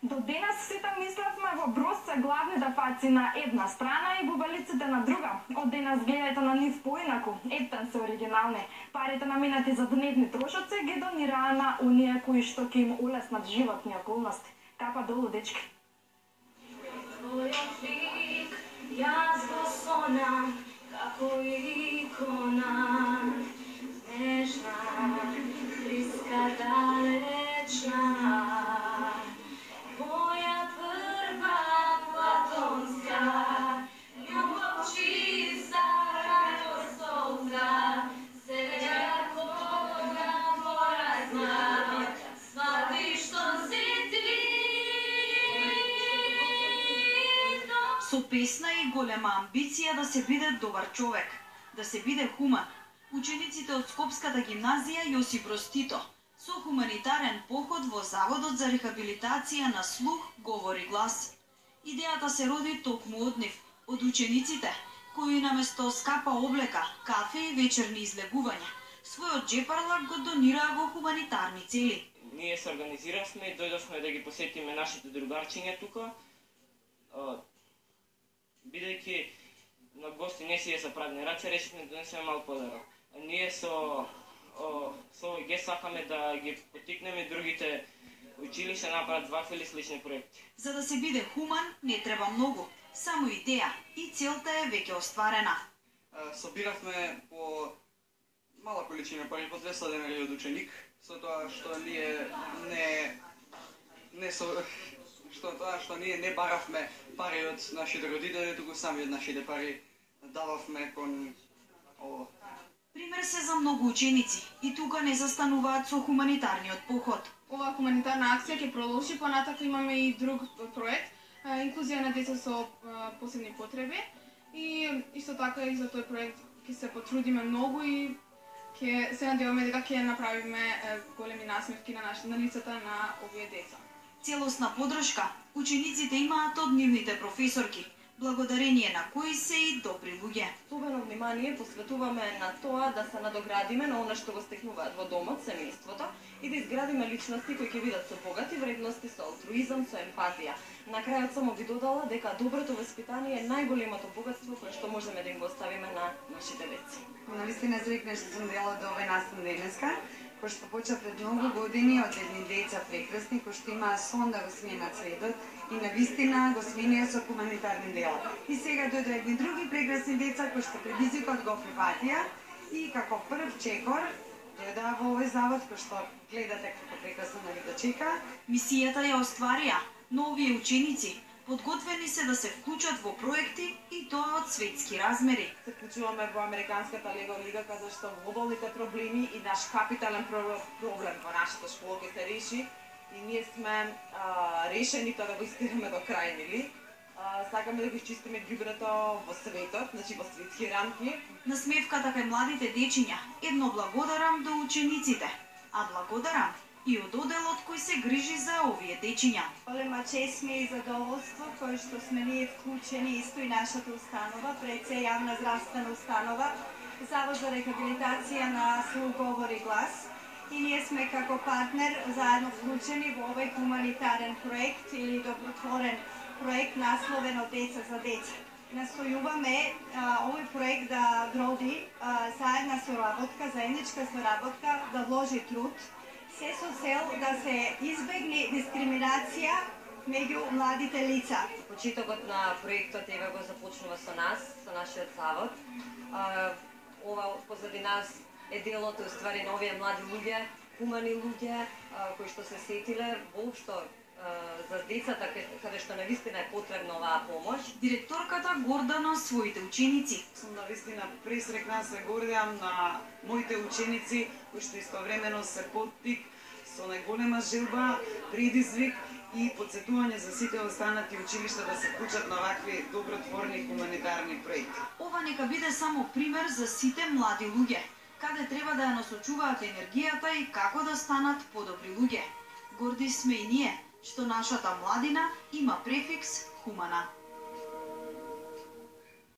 До денес сите мислевме во Брос се главните фаци на една страна и бубалиците на друга. Од денес гледајте на нив поинаку, ептен се оригинални. Парите наменати за дневни трошоци ги донираа на оние кои што ќе им улеснат животни околности. Капа долу, дечки. Јас го сонам како икона, нежна, блиска, далечна, моја прва платонска, љубов чиста како солза, сеќа кога поразна, свати што си ти. Со песна и голема амбиција да се биде добар човек, да се биде хуман, учениците од Скопската гимназија Јосип Броз Тито со хуманитарен поход во Заводот за рехабилитација на слух говори глас. Идејата се роди токму од нив, од учениците, кои наместо скапа облека, кафе и вечерни излегувања, својот джепарлак го донираа во хуманитарни цели. Ние се организиравме и дојдовме да ги посетиме нашите другарчиња тука, бидејќи на гости не си се празни раце, решивме да донесеме мал подарок. Ние со овој ге сакаме да ги потикнеме другите училишта направат вакви или слични проекти. За да се биде хуман не треба многу, само идеја и целта е веќе остварена. Собиравме по мала количина пари, по 200 денари од ученик, со тоа што ние што ние не баравме пари од нашите родители, туку сами од нашите пари дававме кон ово. Пример се за многу ученици и тука не застануваат со хуманитарниот поход. Оваа хуманитарна акција ќе продолжи, понатаку имаме и друг проект, инклузија на деца со посебни потреби и исто така и за тој проект ќе се потрудиме многу и ќе се надеваме дека ќе направиме големи насмевки на лицата на овие деца. Целосна подршка учениците имаат од нивните професорки, благодарение на кои се и добри луѓе. Особено внимание посветуваме на тоа да се надоградиме на она што го стекнуваат во домот, семејството и да изградиме личности кои ќе бидат со богати вредности, со алтруизам, со емпатија. На крајот само би додала дека доброто воспитание е најголемото богатство кое што можеме да им го оставиме на нашите деца. Навистина среќна што сум дел од овој настан денеска, кој што почна пред многу години од едни деца прекрасни кои што имаа сон да го сменат светот и навистина го сменија со хуманитарни дела. И сега дојдоа едни други прекрасни деца кои што предизвикот го прифатија и како прв чекор дојдоа во овој завод кој што гледате како прекрасно да ви дочека. Мисијата ја остварија, но овие ученици подготвени се да се вклучат во проекти и тоа од светски размери. Се вклучуваме во Американската лига каде што глобалните проблеми и наш капитален проблем во нашата школа ќе се реши и ние сме решени тоа да го истираме до крај, нели? Сакаме да го изчистиме ѓубрето во светот, значи во светски рамки. Насмевката кај младите дечиња, едно благодарам до учениците, а благодарам и од оделот кој се грижи за овие дечиња. Голема чест ми и задоволство кој што сме ние вклучени исто и нашата установа, пред се јавна здравствена установа, Завод за рехабилитација на слух говори глас. И ние сме како партнер заедно вклучени во овој хуманитарен проект или добротворен проект насловен од деца за деца. Настојуваме овој проект да роди заедна соработка, заедничка соработка, да вложи труд, се со цел да се избегне дискриминација меѓу младите лица. Почетокот на проектот еве го започнува со нас, со нашиот завод. Ова позади нас е делот уствари на овие млади луѓе, хумани луѓе кои што се сетиле воопшто за децата каде што навистина е потребна оваа помош. Директорката горда на своите ученици. Сум навистина пресрекна, се гордеам на моите ученици кои што истовремено се поттик со најголема желба, предизвик и потсетување за сите останати училишта да се вклучат на вакви добротворни хуманитарни проекти. Ова нека биде само пример за сите млади луѓе, каде треба да ја насочуваат енергијата и како да станат подобри луѓе. Горди сме и ние што нашата младина има префикс хумана.